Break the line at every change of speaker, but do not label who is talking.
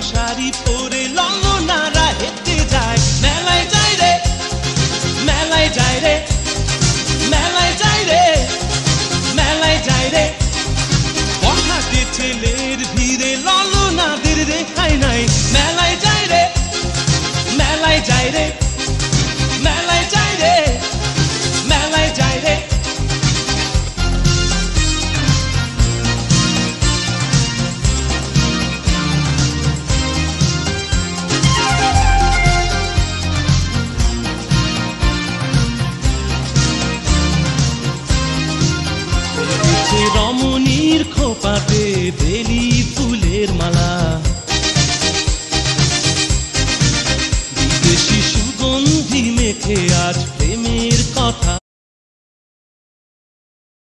শাড়ি পরে ললনারা হেঁটে যায় মেলায় যায় রে মেলায় যায় রে মেলায় যায় রে মেলায় যায় রে বখাটে ছেলের ভিড়ে ললনাদের রেখাই নাই মেলায় যায় রে মেলায় যায় রে মেলায় যায় রে মেলায় যায় রে রমণীর খোপাতে বেলি ফুলের মালা বিদেশি সুগন্ধি মেখে আজ প্রেমের কথা